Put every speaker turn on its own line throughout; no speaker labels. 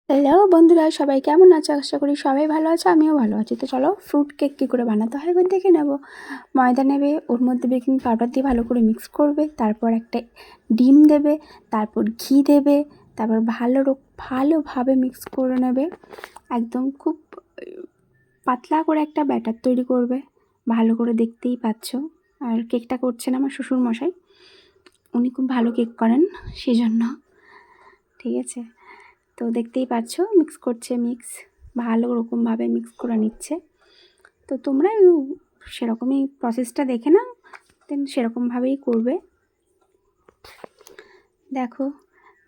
Hello বন্ধুরা, সবাই কেমন আছো? আশা করি সবাই ভালো আছো, আমিও ভালো আছি। তো চলো ফ্রুট কেক কী করে বানাতে হয় এবার দেখে নেব। ময়দা নেবে, ওর মধ্যে বেকিং পাউডার দিয়ে ভালো করে মিক্স করবে, তারপর একটা ডিম দেবে, তারপর ঘি দেবে, তারপর ভালোভাবে মিক্স করে নেবে। একদম খুব পাতলা করে একটা ব্যাটার তৈরি করবে, ভালো করে দেখতেই পাচ্ছ। আর কেকটা করছেন আমার শ্বশুরমশাই, উনি খুব ভালো কেক করেন সেজন্য। ঠিক আছে, তো দেখতেই পাচ্ছ মিক্স করছে, ভালো রকমভাবে মিক্স করে নিচ্ছে। তো তোমরা সেরকমই প্রসেসটা দেখে নাও, দেন সেরকমভাবেই করবে। দেখো,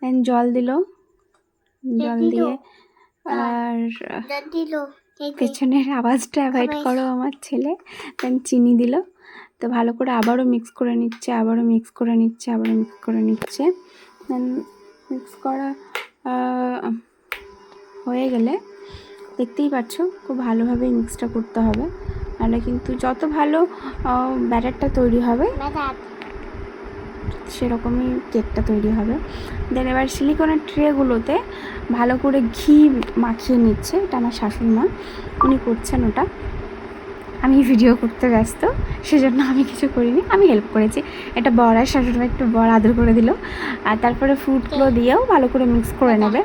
দেন জল দিয়ে, আর পেছনের আওয়াজটা অ্যাভয়েড করো আমার ছেলে। দেন চিনি দিল, তো ভালো করে আবারও মিক্স করে নিচ্ছে, আবারও মিক্স করে নিচ্ছে। দেন মিক্স করা হয়ে গেলে দেখতেই পাচ্ছ খুব ভালোভাবে মিক্সটা করতে হবে, নাহলে কিন্তু যত ভালো ব্যাটারটা তৈরি হবে সেরকমই কেকটা তৈরি হবে। দেন এবার সিলিকনের ট্রেগুলোতে ভালো করে ঘি মাখিয়ে নিচ্ছে, এটা আমার শাশুড়ি মা, উনি করছেন ওটা। আমি ভিডিও করতে ব্যস্ত, সেজন্য আমি কিছু করিনি, আমি হেল্প করেছি। এটা বর আর শাশুড়ি মা একটু বর আদর করে দিল। আর তারপরে ফ্রুটগুলো দিয়েও ভালো করে মিক্স করে নেবে।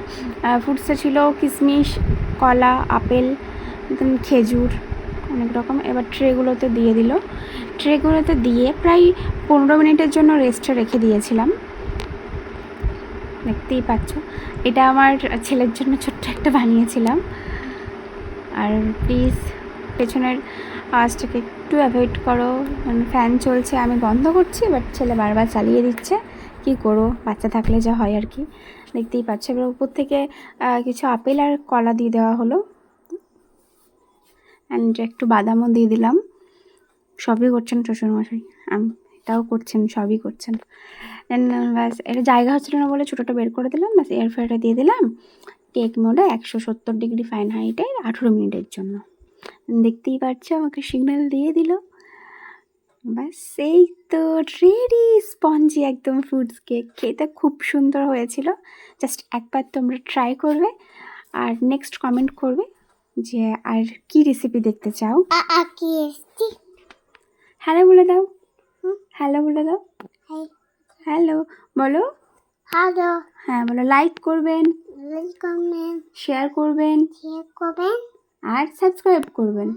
ফ্রুটসে ছিল কিশমিশ, কলা, আপেল, খেজুর, অনেক রকম। এবার ট্রেগুলোতে দিয়ে দিল, ট্রেগুলোতে দিয়ে প্রায় 15 মিনিটের জন্য রেস্টে রেখে দিয়েছিলাম। দেখতেই পাচ্ছ, এটা আমার ছেলের জন্য ছোট্ট একটা বানিয়েছিলাম। আর প্লিজ পেছনের আওয়াজটাকে একটু অ্যাভয়েড করো, ফ্যান চলছে, আমি বন্ধ করছি বাট ছেলে বারবার চালিয়ে দিচ্ছে। কী করো, বাচ্চা থাকলে যা হয় আর কি। দেখতেই পাচ্ছ, এবার উপর থেকে কিছু আপেল আর কলা দিয়ে দেওয়া হলো, অ্যান্ড একটু বাদামও দিয়ে দিলাম। সবই করছেন শ্বশুরমশাই, এটাও করছেন, সবই করছেন। দেন ব্যাস, এটা জায়গা হচ্ছিল না বলে ছোটোটা বের করে দিলাম, ব্যাস এয়ার ফ্রায়ারে দিয়ে দিলাম কেক মোডে 170 ডিগ্রি ফারেনহাইটে 18 মিনিটের জন্য। দেখতেই পাচ্ছ আমাকে সিগন্যাল দিয়ে দিল। ব্যাস এই তো রেডি স্পঞ্জি একদম ফ্রুটস কেক। খেতে খুব সুন্দর হয়েছিল, জাস্ট একবার তোমরা ট্রাই করবে আর নেক্সট কমেন্ট করবে যে আর কি রেসিপি দেখতে চাও। হ্যালো বলে দাও, হ্যালো বলে দাও, হ্যালো বলো, হ্যালো। হ্যাঁ বলো, লাইক করবেন, শেয়ার করবেন, আর সাবস্ক্রাইব করবেন।